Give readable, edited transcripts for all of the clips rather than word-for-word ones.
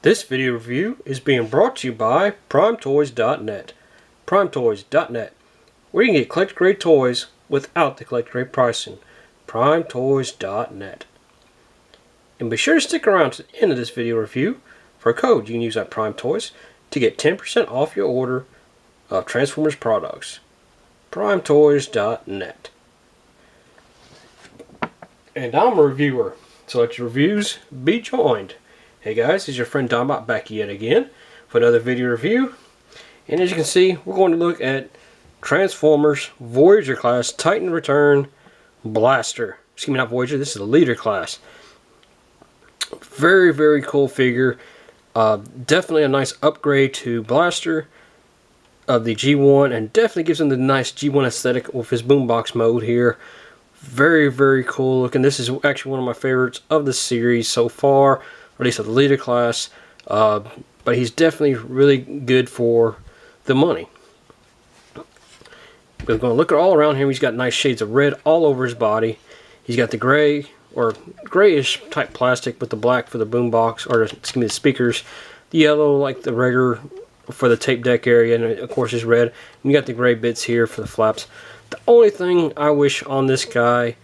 This video review is being brought to you by PrimeToys.net. PrimeToys.net, where you can get collector grade toys without the collector grade pricing. PrimeToys.net. And be sure to stick around to the end of this video review for a code you can use at Prime Toys to get 10% off your order of Transformers products. PrimeToys.net. And I'm a reviewer, so let your reviews be joined. Hey guys, it's your friend Dombot back yet again for another video review. And as you can see, we're going to look at Transformers Voyager class Titan Return Blaster. Excuse me, not Voyager, this is the Leader class. Very, very cool figure. Definitely a nice upgrade to Blaster of the G1, and definitely gives him the nice G1 aesthetic with his boombox mode here. Very, very cool looking. This is actually one of my favorites of the series so far, or at least of the Leader class. But he's definitely really good for the money. We're going to look at all around him. He's got nice shades of red all over his body. He's got the gray or grayish type plastic with the black for the boombox, or excuse me, the speakers. The yellow like the regular for the tape deck area, and of course is red. And you got the gray bits here for the flaps. The only thing I wish on this guy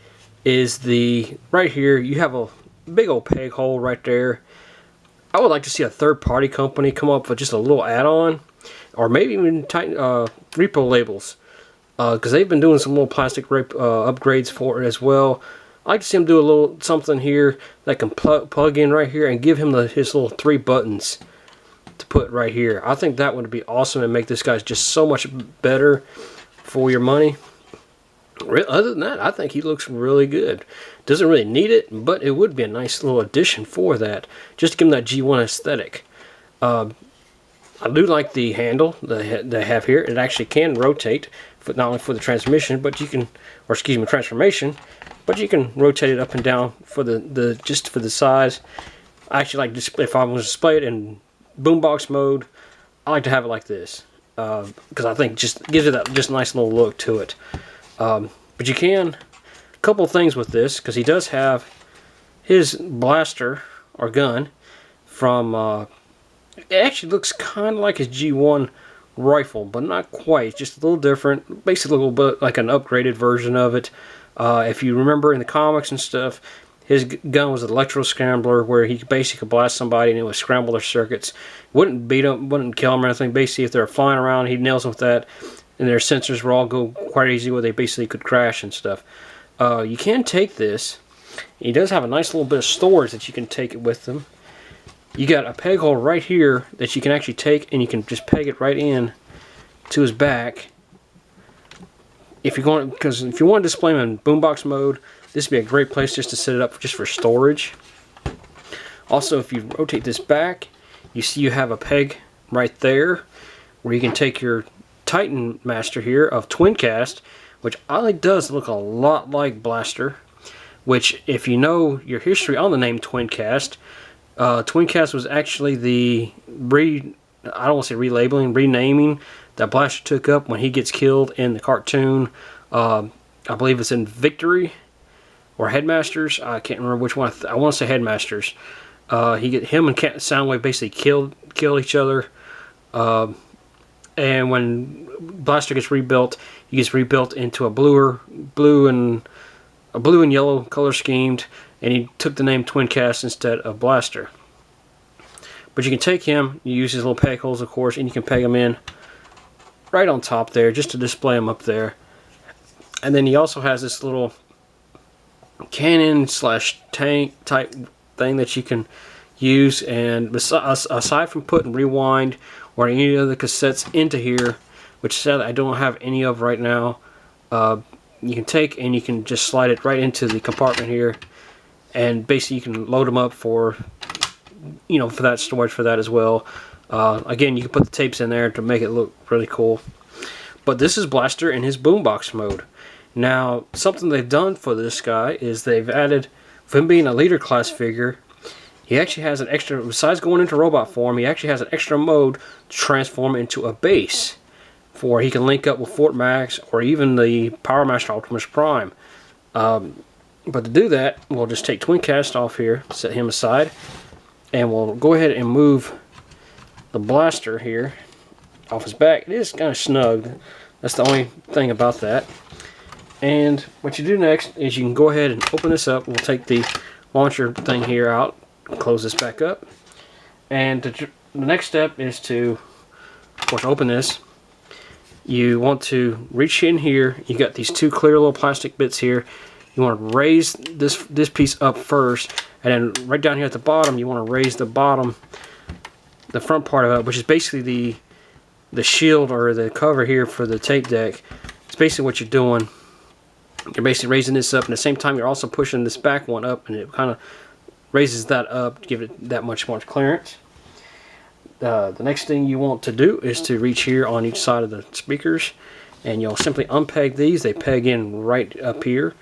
is the right here. You have a big old peg hole right there. I would like to see a third-party company come up with just a little add-on, or maybe even Titan repo labels, because they've been doing some little plastic upgrades for it as well. I like to see him do a little something here that can plug in right here and give him his little 3 buttons to put right here. I think that would be awesome and make this guy just so much better for your money. Other than that, I think he looks really good. Doesn't really need it, but it would be a nice little addition for that, just to give him that G1 aesthetic. I do like the handle they have here. It actually can rotate, not only for the transmission, but you can, or excuse me, transformation, but you can rotate it up and down for just for the size. I actually like if I was to display it in boombox mode, I like to have it like this, because I think it just gives it that just nice little look to it. But you can, a couple things with this, because he does have his blaster or gun from, it actually looks kind of like his G1 rifle, but not quite. It's just a little different, basically a little bit like an upgraded version of it. If you remember in the comics and stuff, his gun was an electro scrambler where he could basically blast somebody and it would scramble their circuits. Wouldn't beat them, wouldn't kill them or anything. Basically, if they're flying around, he nails them with that. And their sensors will all go quite easy where they basically could crash and stuff. You can take this. He does have a nice little bit of storage that you can take it with them. You got a peg hole right here that you can actually take, and you can just peg it right in to his back. If you're going, because if you want to display him in boombox mode, this would be a great place just to set it up just for storage. Also, if you rotate this back, you see you have a peg right there where you can take your Titan Master here of Twin Cast, which does look a lot like Blaster. Which, if you know your history on the name Twin Cast was actually the I don't want to say renaming that Blaster took up when he gets killed in the cartoon. I believe it's in Victory or Headmasters. I can't remember which one. I want to say Headmasters. Him and Soundwave basically kill each other. And when Blaster gets rebuilt, he gets rebuilt into a blue and yellow color schemed, and he took the name Twin Cast instead of Blaster. But you can take him, you use his little peg holes, of course, and you can peg him in right on top there just to display him up there. And then he also has this little cannon / tank type thing that you can use, and aside from putting rewind or any other cassettes into here, which sadly I don't have any of right now, you can take and you can just slide it right into the compartment here, and basically you can load them up for, for that storage for that as well. Again, you can put the tapes in there to make it look really cool. But this is Blaster in his boombox mode. Now, something they've done for this guy is they've added, for him being a Leader class figure, he actually has an extra, besides going into robot form, he actually has an extra mode to transform into a base. For he can link up with Fort Max or even the Power Master Optimus Prime. But to do that, we'll just take Twin Cast off here, set him aside, And we'll go ahead and move the blaster here off his back. It is kind of snug. That's the only thing about that. And what you do next is you can go ahead and open this up. We'll take the launcher thing here out, close this back up. And the next step is to, of course, open this. You want to reach in here. You got these two clear little plastic bits here. You want to raise this piece up first, and then right down here at the bottom, you want to raise the bottom, the front part of it, which is basically the shield or the cover here for the tape deck. It's basically what you're doing. You're basically raising this up, and at the same time, you're also pushing this back one up, and it kind of raises that up to give it that much more clearance. The next thing you want to do is to reach here on each side of the speakers, and you'll simply unpeg these. They peg in right up here.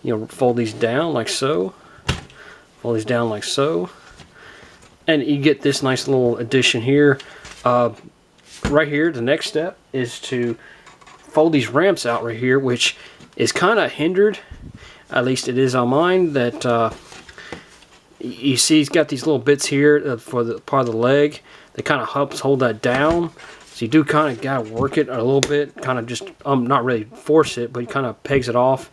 You'll fold these down like so. Fold these down like so. And you get this nice little addition here. Right here, the next step is to fold these ramps out right here, which is kind of hindered. At least it is on mine. That you see, he's got these little bits here for the part of the leg. That kind of helps hold that down. So you do kind of got to work it a little bit. Kind of just not really force it, but you kind of pegs it off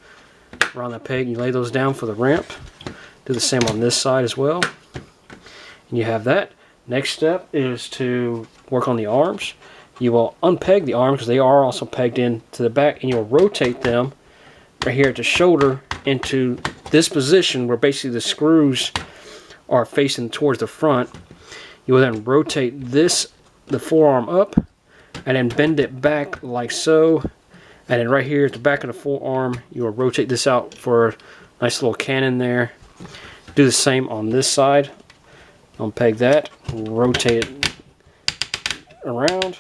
around that peg. You lay those down for the ramp. Do the same on this side as well. And you have that. Next step is to work on the arms. You will unpeg the arms because they are also pegged in to the back, and you'll rotate them right here at the shoulder into this position where basically the screws are facing towards the front. You will then rotate the forearm up, and then bend it back like so. And then right here at the back of the forearm, you will rotate this out for a nice little cannon there. Do the same on this side. Unpeg that, rotate it around,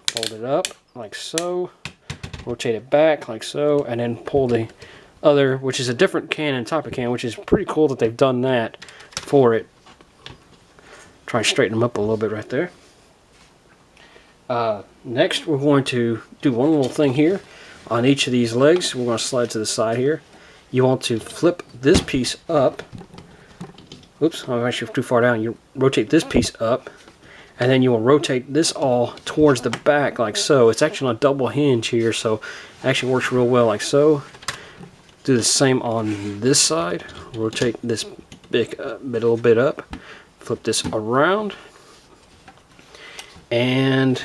fold it up like so, rotate it back like so, and then pull the other, which is a different cannon type of cannon, which is pretty cool that they've done that for it. Try and straighten them up a little bit right there. Next, we're going to do one little thing here on each of these legs. We're going to slide to the side here. You want to flip this piece up. Oops, I'm actually too far down. You rotate this piece up, and then you will rotate this all towards the back like so. It's actually on a double hinge here, so it actually works real well like so. Do the same on this side. Rotate this little bit up. Flip this around. And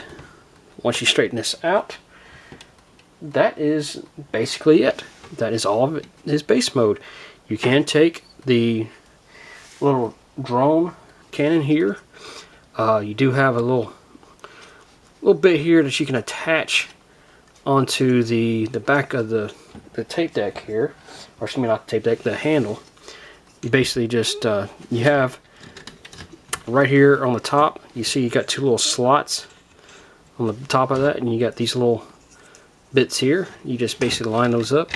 once you straighten this out, that is basically it. That is all of it, is base mode. You can take the little drone cannon here. You do have a little bit here that you can attach onto the back of the tape deck here, or excuse me, not the tape deck, the handle. You basically just you have right here on the top, you see you got two little slots on the top of that, and you got these little bits here. You just basically line those up,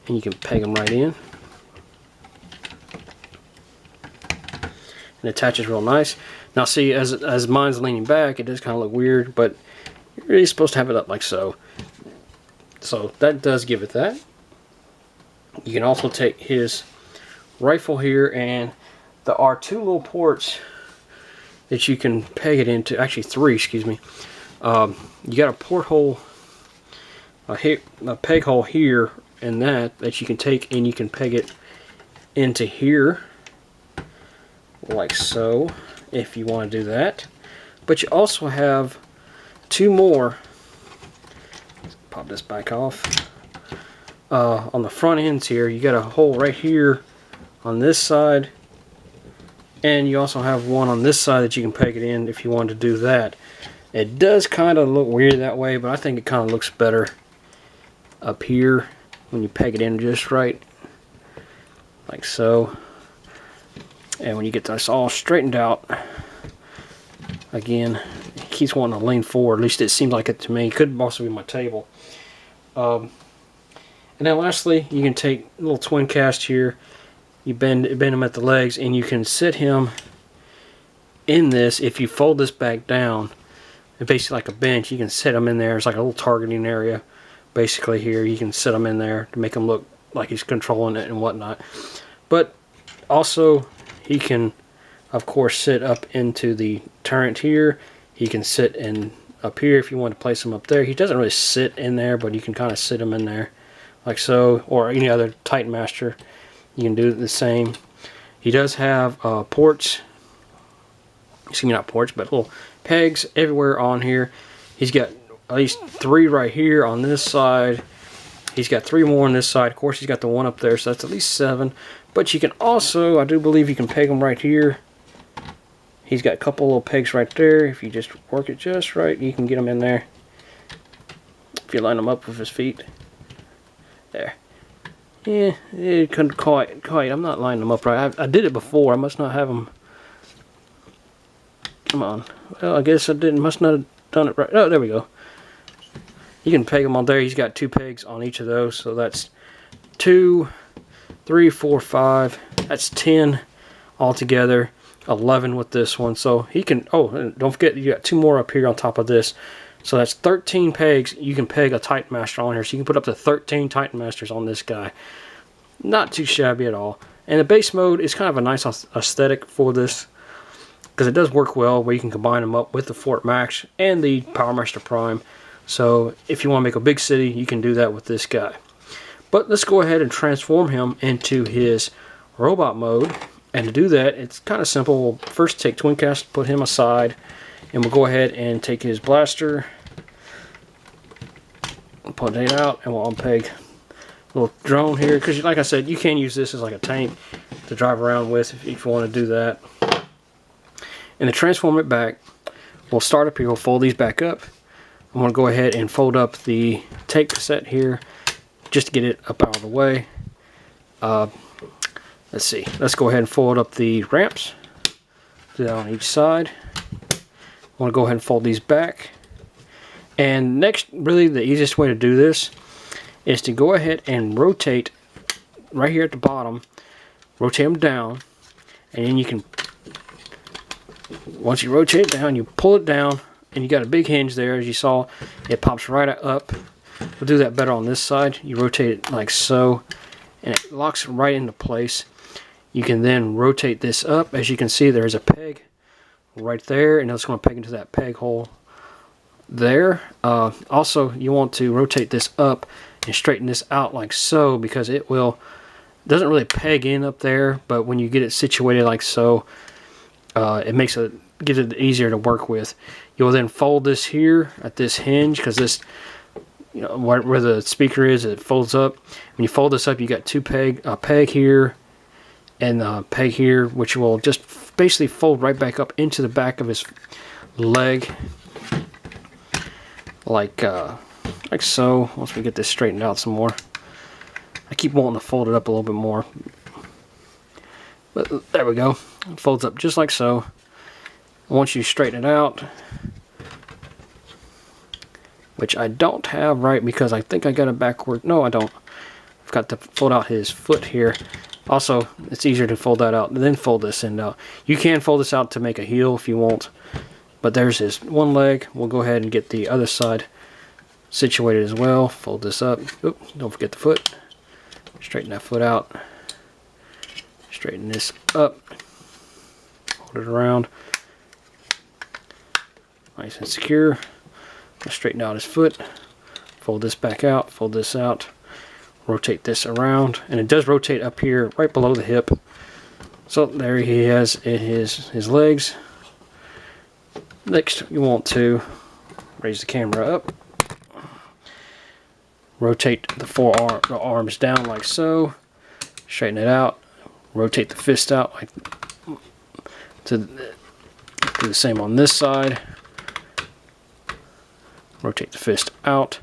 and you can peg them right in. And it attaches real nice. Now see, as mine's leaning back, it does kind of look weird, but you're really supposed to have it up like so. So that does give it that. You can also take his rifle here, and there are two little ports that you can peg it into. Actually, three, excuse me. You got a porthole, a peg hole here, and that you can take and you can peg it into here, like so, if you want to do that. But you also have two more. Let's pop this back off. On the front ends here, you got a hole right here on this side, and you also have one on this side that you can peg it in if you want to do that. It does kind of look weird that way, but I think it kind of looks better up here when you peg it in just right, like so. And when you get this all straightened out, again, it keeps wanting to lean forward. At least it seems like it to me. It could also be my table. And then lastly, you can take a little twin cast here. You bend him at the legs, and you can sit him in this. If you fold this back down, it's basically like a bench. You can sit him in there. It's like a little targeting area. Basically here, you can sit him in there to make him look like he's controlling it and whatnot. But also, he can of course, sit up into the turret here. He can sit in up here if you want to place him up there. He doesn't really sit in there, but you can kind of sit him in there like so, or any other Titan Master. You can do the same. He does have ports, excuse me, not ports, but little pegs everywhere on here. He's got at least 3 right here on this side. He's got 3 more on this side. Of course, he's got the 1 up there, so that's at least 7. But you can also, I do believe you can peg him right here. He's got a couple little pegs right there. If you just work it just right, you can get him in there. If you line him up with his feet. There. Yeah, it couldn't quite. I'm not lining them up right. I did it before. I must not have them. Come on. Well, I guess I didn't. Must not have done it right. Oh, there we go. You can peg them on there. He's got 2 pegs on each of those. So that's 2, 3, 4, 5. That's 10 altogether. 11 with this one. So he can. Oh, and don't forget you got 2 more up here on top of this. So that's 13 pegs. You can peg a Titan Master on here. So you can put up to 13 Titan Masters on this guy. Not too shabby at all. And the base mode is kind of a nice aesthetic for this, because it does work well where you can combine them up with the Fort Max and the Power Master Prime. So if you want to make a big city, you can do that with this guy. But let's go ahead and transform him into his robot mode. And to do that, it's kind of simple. We'll first take Twin Cast, put him aside, and we'll go ahead and take his blaster, put it out, and we'll unpeg a little drone here, because like I said, you can use this as like a tank to drive around with if you want to do that. And to transform it back, we'll start up here, we'll fold these back up. I'm going to go ahead and fold up the tape cassette here just to get it up out of the way. Let's see, let's go ahead and fold up the ramps. Do that on each side. I want to go ahead and fold these back. And next, really the easiest way to do this is to go ahead and rotate right here at the bottom. Rotate them down, and then you can, once you rotate it down, you pull it down, and you got a big hinge there. As you saw, it pops right up. We'll do that better on this side. You rotate it like so, and it locks right into place. You can then rotate this up. As you can see, there's a peg right there, and it's going to peg into that peg hole there. Also, you want to rotate this up and straighten this out like so, because it doesn't really peg in up there, but when you get it situated like so, it makes it easier to work with. You'll then fold this here at this hinge, because this, you know, where the speaker is, it folds up. When you fold this up, you got 2 peg here and a peg here, which will just basically fold right back up into the back of his leg, like so. Once we get this straightened out some more, I keep wanting to fold it up a little bit more, but there we go. It folds up just like so. Once you straighten it out, which I don't have right, because I think I got it backward. No, I don't. I've got to fold out his foot here. Also, it's easier to fold that out and then fold this end out. You can fold this out to make a heel if you want, but there's his one leg. We'll go ahead and get the other side situated as well. Fold this up. Oops, don't forget the foot. Straighten that foot out. Straighten this up. Hold it around. Nice and secure. Let's straighten out his foot. Fold this back out. Fold this out. Rotate this around, and it does rotate up here right below the hip. So there he has his legs. Next, you want to raise the camera up, rotate the arms down like so, straighten it out, rotate the fist out like to do the same on this side. Rotate the fist out,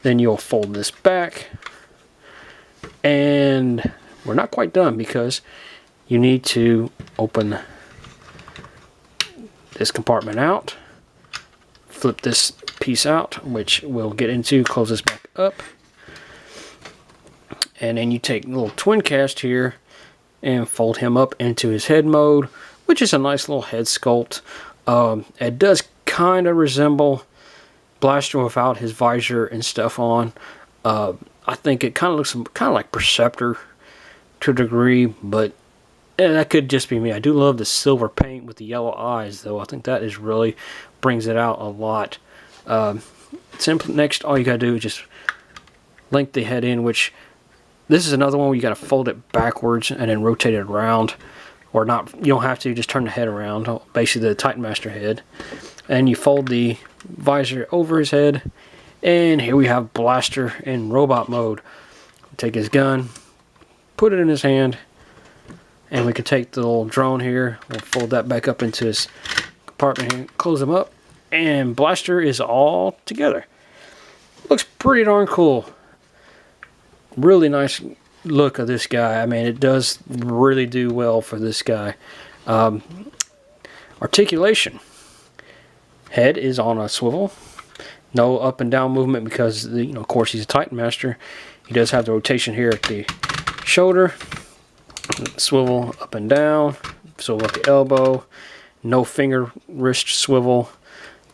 then you'll fold this back. And we're not quite done, because you need to open this compartment out, flip this piece out, which we'll get into, close this back up, and then you take a little twin cast here and fold him up into his head mode, which is a nice little head sculpt. It does kind of resemble Blaster without his visor and stuff on. I think it kind of looks kind of like Perceptor to a degree, but that could just be me. I do love the silver paint with the yellow eyes, though. I think that is really brings it out a lot. Next, all you gotta do is just link the head in, which this is another one where you gotta fold it backwards and then rotate it around, or not. You don't have to. Just turn the head around, basically the Titan Master head, and you fold the visor over his head. And here we have Blaster in robot mode. Take his gun, put it in his hand, and we can take the little drone here. We'll fold that back up into his compartment here, close him up, and Blaster is all together. Looks pretty darn cool. Really nice look of this guy. I mean, it does really do well for this guy. Articulation. Head is on a swivel. No up and down movement because, of course, he's a Titan Master. He does have the rotation here at the shoulder. Swivel up and down. Swivel at the elbow. No finger wrist swivel.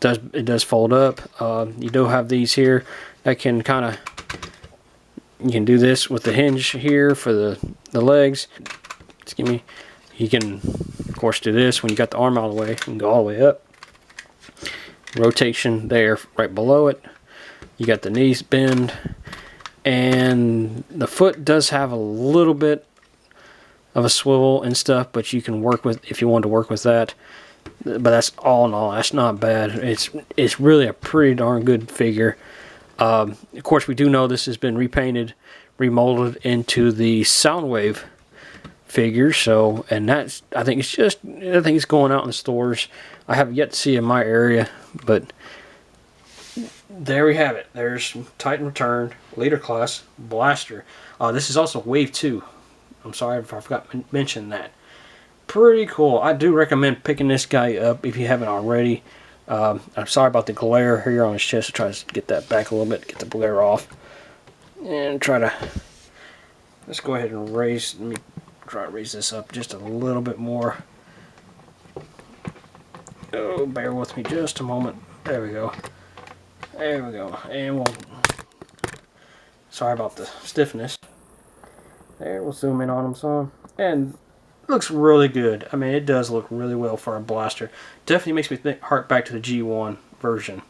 It does fold up. You do have these here that can kind of, you can do this with the hinge here for the legs. Excuse me. You can, of course, do this when you got the arm out of the way. You can go all the way up. Rotation there right below it. You got the knees bend, and the foot does have a little bit of a swivel and stuff, but you can work with, if you want to work with that. But that's all in all, that's not bad. It's really a pretty darn good figure. Of course, we do know this has been repainted, remolded into the Soundwave figure. So, and that's, I think it's going out in the stores. I have yet to see in my area, but there we have it. There's Titan Return, Leader Class, Blaster. This is also Wave 2. I'm sorry if I forgot to mention that. Pretty cool. I do recommend picking this guy up if you haven't already. I'm sorry about the glare here on his chest. I'll try to get that back a little bit, get the glare off. And try to, let's go ahead and let me try to raise this up just a little bit more. Oh, bear with me just a moment. There we go. There we go. And we'll, sorry about the stiffness. There, we'll zoom in on him some. And looks really good. I mean, it does look really well for a Blaster. Definitely makes me hark back to the G1 version.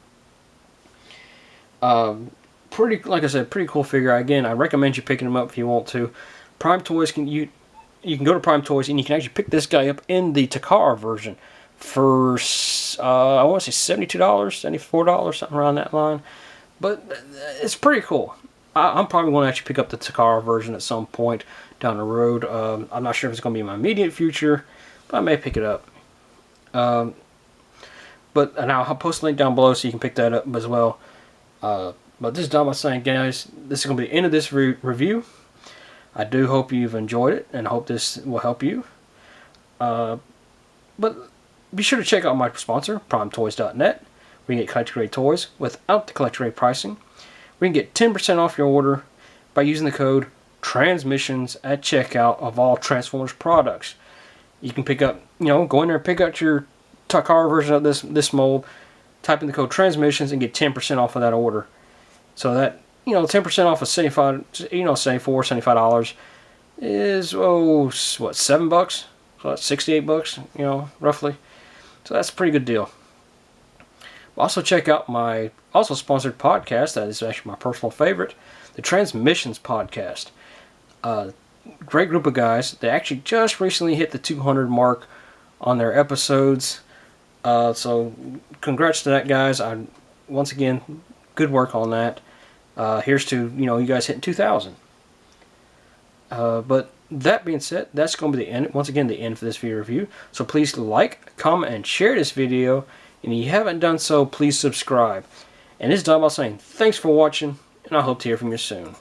Like I said, pretty cool figure. Again, I recommend you picking him up if you want to. Prime Toys, you can go to Prime Toys and you can actually pick this guy up in the Takara version for I want to say $72, $74, something around that line. But it's pretty cool. I'm probably going to actually pick up the Takara version at some point down the road. I'm not sure if it's going to be in my immediate future, but I may pick it up. But and I'll post a link down below so you can pick that up as well. But this is Dom saying, guys, this is going to be the end of this review. I do hope you've enjoyed it and hope this will help you. But be sure to check out my sponsor, PrimeToys.net. We can get collector grade toys without the collector grade pricing. We can get 10% off your order by using the code TRANSMISSIONS at checkout of all Transformers products. You can pick up, go in there and pick out your Takara version of this mold, type in the code TRANSMISSIONS and get 10% off of that order. So that, 10% off of $75, $75 is, what, $7? So that's $68, roughly. So that's a pretty good deal. Also check out my also sponsored podcast. That is actually my personal favorite, the Transmissions Podcast. Great group of guys. They actually just recently hit the 200 mark on their episodes. So congrats to that, guys. Once again, good work on that. Here's to you guys hitting 2,000. But that being said, that's going to be the end. Once again, the end for this video review. So please like, comment, and share this video. And if you haven't done so, please subscribe. And this is Don saying thanks for watching, and I hope to hear from you soon.